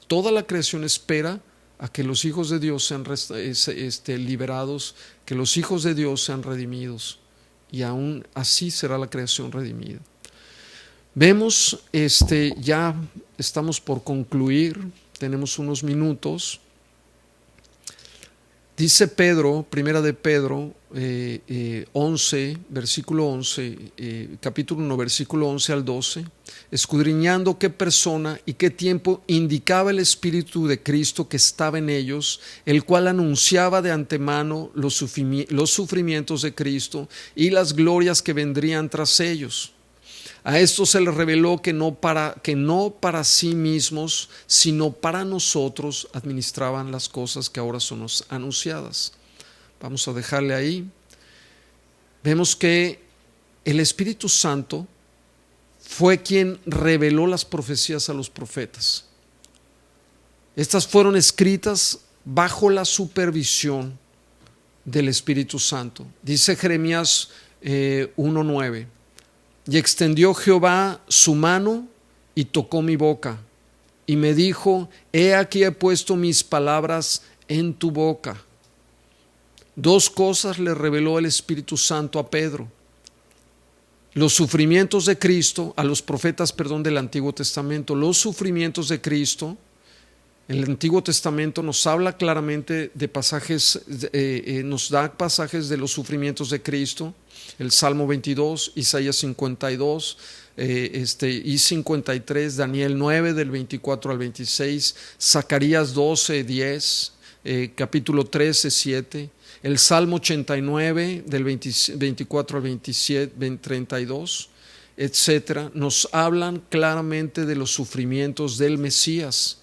Toda la creación espera a que los hijos de Dios sean liberados, que los hijos de Dios sean redimidos, y aún así será la creación redimida. Vemos, ya estamos por concluir, tenemos unos minutos. Dice Pedro, primera de Pedro 11, versículo 11, capítulo 1, versículo 11 al 12, escudriñando qué persona y qué tiempo indicaba el Espíritu de Cristo que estaba en ellos, el cual anunciaba de antemano los sufrimientos de Cristo y las glorias que vendrían tras ellos. A esto se les reveló que no para sí mismos, sino para nosotros administraban las cosas que ahora son anunciadas. Vamos a dejarle ahí. Vemos que el Espíritu Santo fue quien reveló las profecías a los profetas. Estas fueron escritas bajo la supervisión del Espíritu Santo. Dice Jeremías 1:9. Y extendió Jehová su mano y tocó mi boca, y me dijo: he aquí he puesto mis palabras en tu boca. Dos cosas le reveló el Espíritu Santo a Pedro: los sufrimientos de Cristo, a los profetas, del Antiguo Testamento, los sufrimientos de Cristo. El Antiguo Testamento nos habla claramente de pasajes, nos da pasajes de los sufrimientos de Cristo. El Salmo 22, Isaías 52 y 53, Daniel 9 del 24 al 26, Zacarías 12, 10, capítulo 13, 7, el Salmo 89 del 24 al 27, 32, etcétera, nos hablan claramente de los sufrimientos del Mesías.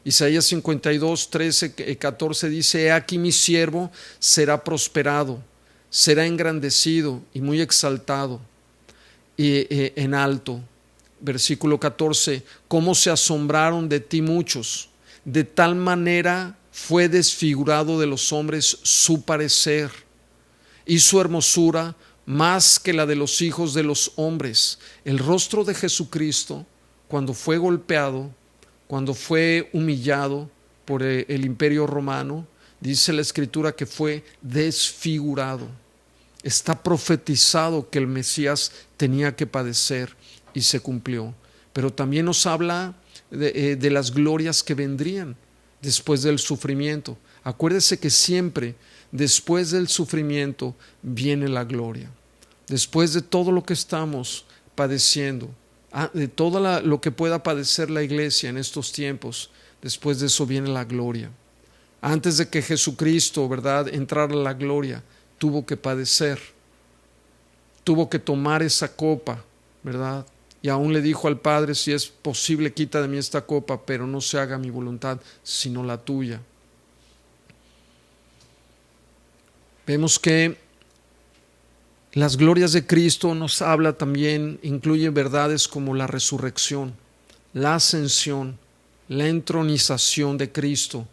Isaías 52, 13, 14 dice: he aquí mi siervo será prosperado, será engrandecido y muy exaltado y en alto. Versículo 14: cómo se asombraron de ti muchos, de tal manera fue desfigurado de los hombres su parecer, y su hermosura más que la de los hijos de los hombres. El rostro de Jesucristo, cuando fue golpeado, cuando fue humillado por el imperio romano, dice la Escritura que fue desfigurado. Está profetizado que el Mesías tenía que padecer y se cumplió. Pero también nos habla de las glorias que vendrían después del sufrimiento. Acuérdese que siempre después del sufrimiento viene la gloria. Después de todo lo que estamos padeciendo, de todo lo que pueda padecer la iglesia en estos tiempos, después de eso viene la gloria. Antes de que Jesucristo, ¿verdad?, entrara a la gloria, tuvo que padecer, tuvo que tomar esa copa, ¿verdad? Y aún le dijo al Padre: si es posible, quita de mí esta copa, pero no se haga mi voluntad, sino la tuya. Vemos que las glorias de Cristo nos habla también, incluye verdades como la resurrección, la ascensión, la entronización de Cristo.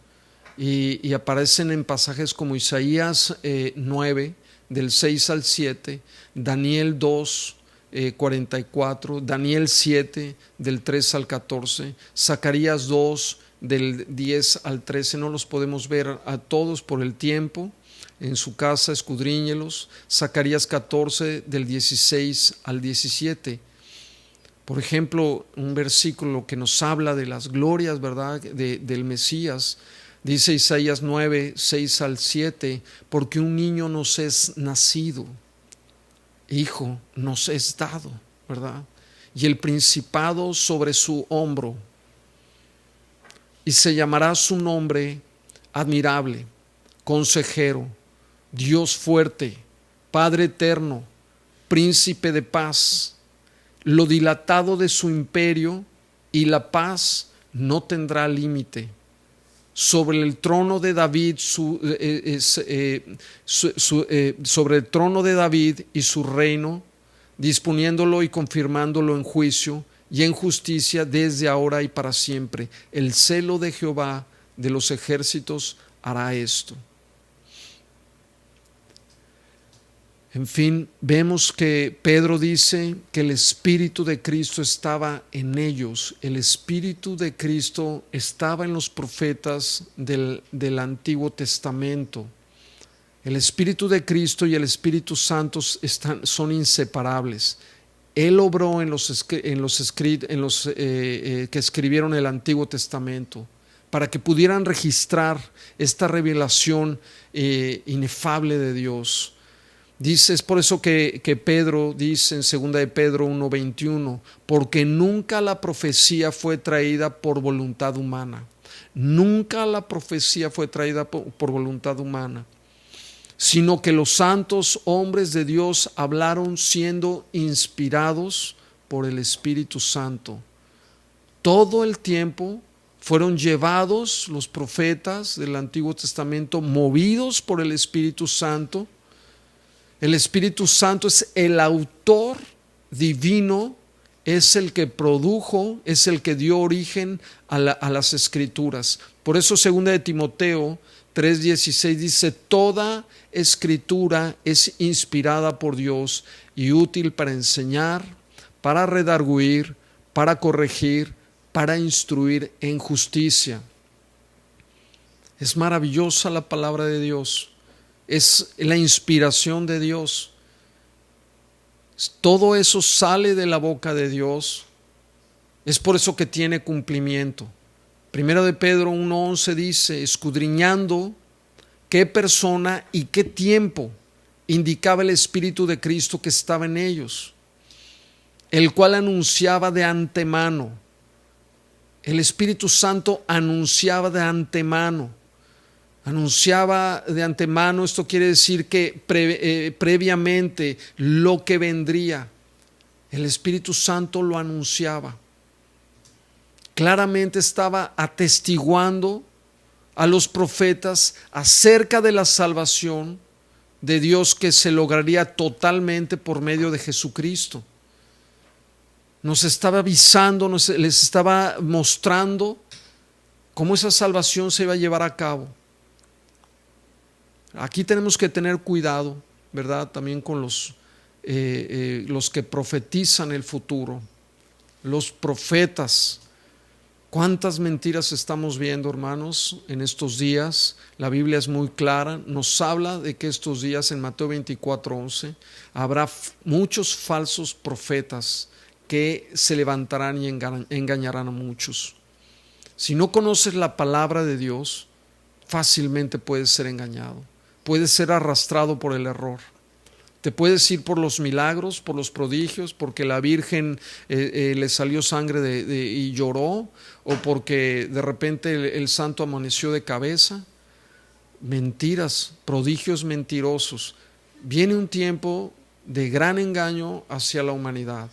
Y aparecen en pasajes como Isaías 9, del 6 al 7, Daniel 2, 44, Daniel 7, del 3 al 14, Zacarías 2, del 10 al 13. No los podemos ver a todos por el tiempo. En su casa escudriñelos. Zacarías 14, del 16 al 17. Por ejemplo, un versículo que nos habla de las glorias, ¿verdad?, del Mesías. Dice Isaías 9, 6 al 7, porque un niño nos es nacido, hijo nos es dado, ¿verdad? Y el principado sobre su hombro, y se llamará su nombre admirable, consejero, Dios fuerte, Padre eterno, príncipe de paz. Lo dilatado de su imperio y la paz no tendrá límite. Sobre el trono de David sobre el trono de David y su reino, disponiéndolo y confirmándolo en juicio y en justicia desde ahora y para siempre. El celo de Jehová de los ejércitos hará esto. En fin, vemos que Pedro dice que el Espíritu de Cristo estaba en ellos. El Espíritu de Cristo estaba en los profetas del Antiguo Testamento. El Espíritu de Cristo y el Espíritu Santo son inseparables. Él obró en los que escribieron el Antiguo Testamento para que pudieran registrar esta revelación inefable de Dios. Dice, es por eso que Pedro dice en 2 de Pedro 1:21, porque nunca la profecía fue traída por voluntad humana. Nunca la profecía fue traída por voluntad humana, sino que los santos hombres de Dios hablaron siendo inspirados por el Espíritu Santo. Todo el tiempo fueron llevados los profetas del Antiguo Testamento, movidos por el Espíritu Santo. El Espíritu Santo es el autor divino, es el que produjo, es el que dio origen a las Escrituras. Por eso 2 de Timoteo 3:16 dice, toda Escritura es inspirada por Dios y útil para enseñar, para redarguir, para corregir, para instruir en justicia. Es maravillosa la palabra de Dios. Es la inspiración de Dios. Todo eso sale de la boca de Dios. Es por eso que tiene cumplimiento. Primero de Pedro 1:11 dice, escudriñando qué persona y qué tiempo indicaba el Espíritu de Cristo que estaba en ellos, el cual anunciaba de antemano. El Espíritu Santo anunciaba de antemano. Anunciaba de antemano, esto quiere decir que previamente lo que vendría, el Espíritu Santo lo anunciaba. Claramente estaba atestiguando a los profetas acerca de la salvación de Dios que se lograría totalmente por medio de Jesucristo. Nos estaba avisando, les estaba mostrando cómo esa salvación se iba a llevar a cabo. Aquí tenemos que tener cuidado, ¿verdad? También con los que profetizan el futuro, los profetas. ¿Cuántas mentiras estamos viendo, hermanos, en estos días? La Biblia es muy clara, nos habla de que estos días, en Mateo 24:11, habrá muchos falsos profetas que se levantarán y engañarán a muchos. Si no conoces la palabra de Dios, fácilmente puedes ser engañado. Puedes ser arrastrado por el error. Te puedes ir por los milagros, por los prodigios, porque la Virgen le salió sangre y lloró, o porque de repente el santo amaneció de cabeza. Mentiras, prodigios mentirosos. Viene un tiempo de gran engaño hacia la humanidad,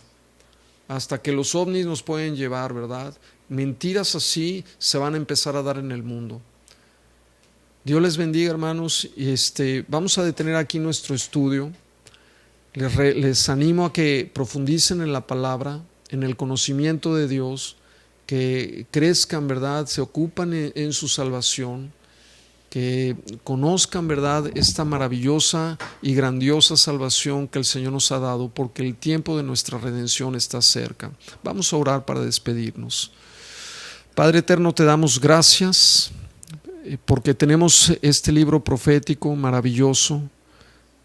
hasta que los ovnis nos pueden llevar, ¿verdad? Mentiras así se van a empezar a dar en el mundo. Dios les bendiga, hermanos. Vamos a detener aquí nuestro estudio. Les animo a que profundicen en la palabra, en el conocimiento de Dios, que crezcan, ¿verdad? Se ocupan en su salvación, que conozcan, ¿verdad?, esta maravillosa y grandiosa salvación que el Señor nos ha dado, porque el tiempo de nuestra redención está cerca. Vamos a orar para despedirnos. Padre eterno, te damos gracias porque tenemos este libro profético maravilloso.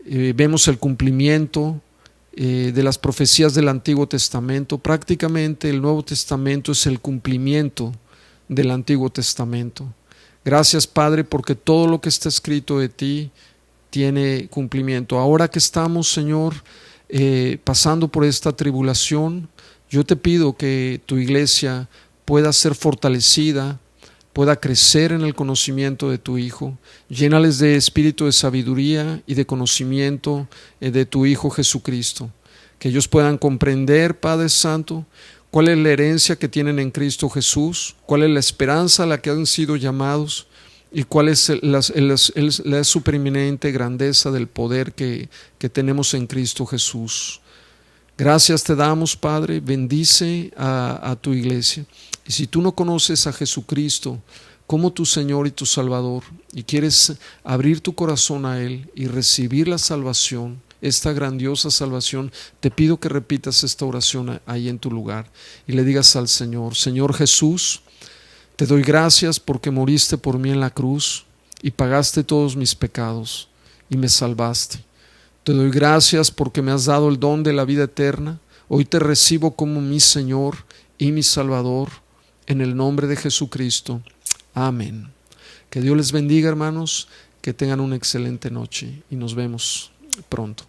Vemos el cumplimiento de las profecías del Antiguo Testamento. Prácticamente el Nuevo Testamento es el cumplimiento del Antiguo Testamento. Gracias, Padre, porque todo lo que está escrito de ti tiene cumplimiento. Ahora que estamos, Señor, pasando por esta tribulación, yo te pido que tu iglesia pueda ser fortalecida, pueda crecer en el conocimiento de tu Hijo. Llénales de espíritu de sabiduría y de conocimiento de tu Hijo Jesucristo. Que ellos puedan comprender, Padre Santo, cuál es la herencia que tienen en Cristo Jesús, cuál es la esperanza a la que han sido llamados y cuál es la supereminente grandeza del poder que tenemos en Cristo Jesús. Gracias te damos, Padre. Bendice a tu iglesia. Y si tú no conoces a Jesucristo como tu Señor y tu Salvador y quieres abrir tu corazón a Él y recibir la salvación, esta grandiosa salvación, te pido que repitas esta oración ahí en tu lugar y le digas al Señor: Señor Jesús, te doy gracias porque moriste por mí en la cruz y pagaste todos mis pecados y me salvaste. Te doy gracias porque me has dado el don de la vida eterna. Hoy te recibo como mi Señor y mi Salvador, en el nombre de Jesucristo. Amén. Que Dios les bendiga, hermanos, que tengan una excelente noche y nos vemos pronto.